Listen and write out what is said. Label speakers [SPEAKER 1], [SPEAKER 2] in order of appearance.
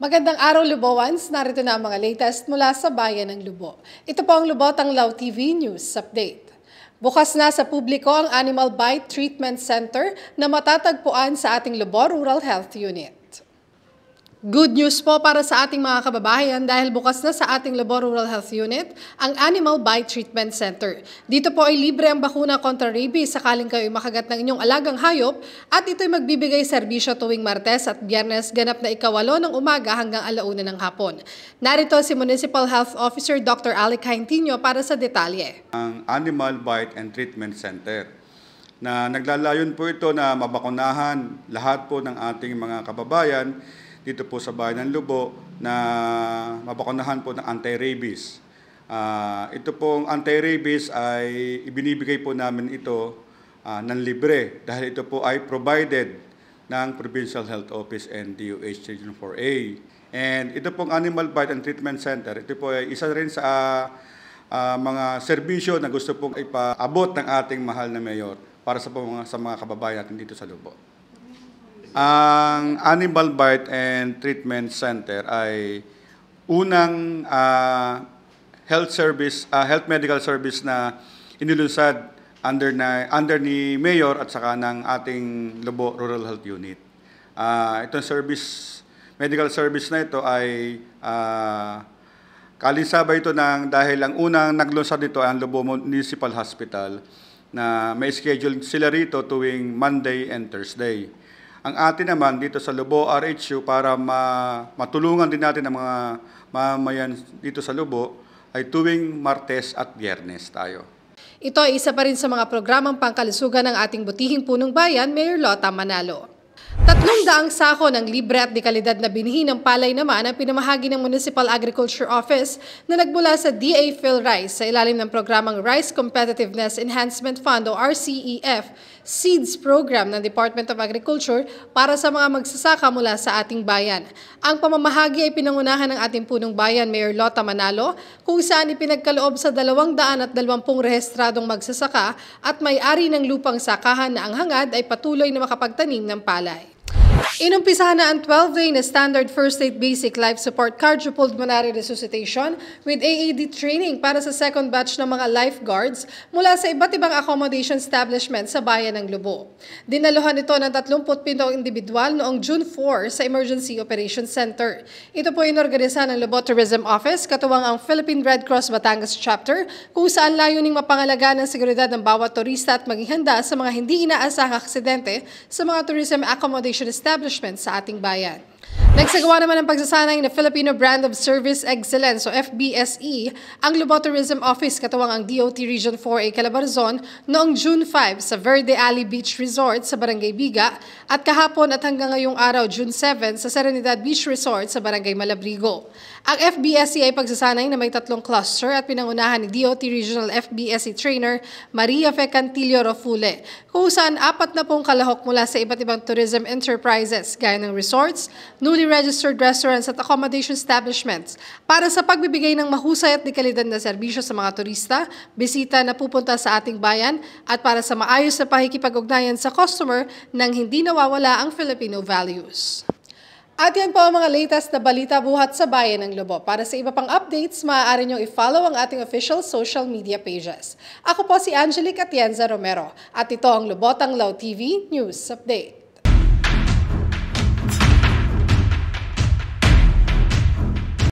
[SPEAKER 1] Magandang araw, Lubowans. Narito na ang mga latest mula sa Bayan ng Lubo. Ito po ang Lubo Tanglaw TV News Update. Bukas na sa publiko ang Animal Bite Treatment Center na matatagpuan sa ating Lubo Rural Health Unit. Good news po para sa ating mga kababayan dahil bukas na sa ating Lubo Rural Health Unit ang Animal Bite Treatment Center. Dito po ay libre ang bakuna kontra rabies sakaling kayo makagat ng inyong alagang hayop at ito'y magbibigay serbisyo tuwing Martes at Biyernes ganap na ika-8 ng umaga hanggang 1:00 ng hapon. Narito si Municipal Health Officer Dr. Alec Caintinho para sa detalye.
[SPEAKER 2] Ang Animal Bite and Treatment Center na naglalayon po ito na mabakunahan lahat po ng ating mga kababayan dito po sa Bayan ng Lubo na mabakunahan po ng anti-rabies. Ito pong anti-rabies ay ibinibigay po namin ito ng libre dahil ito po ay provided ng Provincial Health Office and DOH Region 4A. And ito pong Animal Bite and Treatment Center, ito po ay isa rin sa mga serbisyo na gusto pong ipaabot ng ating mahal na mayor para sa mga kababayan natin dito sa Lubo. Ang Animal Bite and Treatment Center ay unang health medical service na inilunsad under ni Mayor at saka ng ating Lubo Rural Health Unit. Itong medical service na ito ay kalisabay ito dahil ang unang naglunsad nito ay ang Lubo Municipal Hospital na may schedule sila rito tuwing Monday and Thursday. Ang atin naman dito sa Lubo RHU para matulungan din natin ang mga mamamayan dito sa Lubo ay tuwing Martes at Biyernes tayo.
[SPEAKER 1] Ito ay isa pa rin sa mga programang pangkalusugan ng ating butihing punong bayan, Mayor Lota Manalo. 300 sako ng libre at dekalidad na binhi ng palay naman ang pinamahagi ng Municipal Agriculture Office na nagmula sa DA PhilRice sa ilalim ng programang Rice Competitiveness Enhancement Fund o RCEF Seeds Program ng Department of Agriculture para sa mga magsasaka mula sa ating bayan. Ang pamamahagi ay pinangunahan ng ating punong bayan, Mayor Lota Manalo, kung saan ipinagkaloob sa 220 rehistradong magsasaka at may-ari ng lupang sakahan na ang hangad ay patuloy na makapagtanim ng palay. Inumpisahan na ang 12-day na Standard First Aid Basic Life Support Cardiopulmonary Resuscitation with AAD training para sa second batch ng mga lifeguards mula sa iba't ibang accommodation establishment sa Bayan ng Lubo. Dinaluhan ito ng 37 individual noong June 4 sa Emergency Operations Center. Ito po inorganisa ng Lubo Tourism Office katuwang ang Philippine Red Cross Batangas Chapter kung saan layuning mapangalagaan ang seguridad ng bawat turista at maging handa sa mga hindi inaasahang aksidente sa mga tourism accommodation establishment sa ating bayan. Nagsagawa naman ng pagsasanay na Filipino Brand of Service Excellence o FBSE ang Lubo Tourism Office katuwang ang DOT Region 4A Calabarzon noong June 5 sa Verde Alley Beach Resort sa Barangay Biga at kahapon at hanggang ngayong araw June 7 sa Serenidad Beach Resort sa Barangay Malabrigo. Ang FBSE ay pagsasanay na may 3 cluster at pinangunahan ni DOT Regional FBSE Trainer Maria Fe Cantillo Rofule kung saan 40 kalahok mula sa iba't ibang tourism enterprises gaya ng resorts, newly registered restaurants at accommodation establishments para sa pagbibigay ng mahusay at dekalidad na serbisyo sa mga turista, bisita na pupunta sa ating bayan at para sa maayos na pakikipag-ugnayan sa customer nang hindi nawawala ang Filipino values. At yan po ang mga latest na balita buhat sa Bayan ng Lubo. Para sa iba pang updates, maaari niyong i-follow ang ating official social media pages. Ako po si Angelique Atienza Romero at ito ang Lubo Tanglaw TV News Update.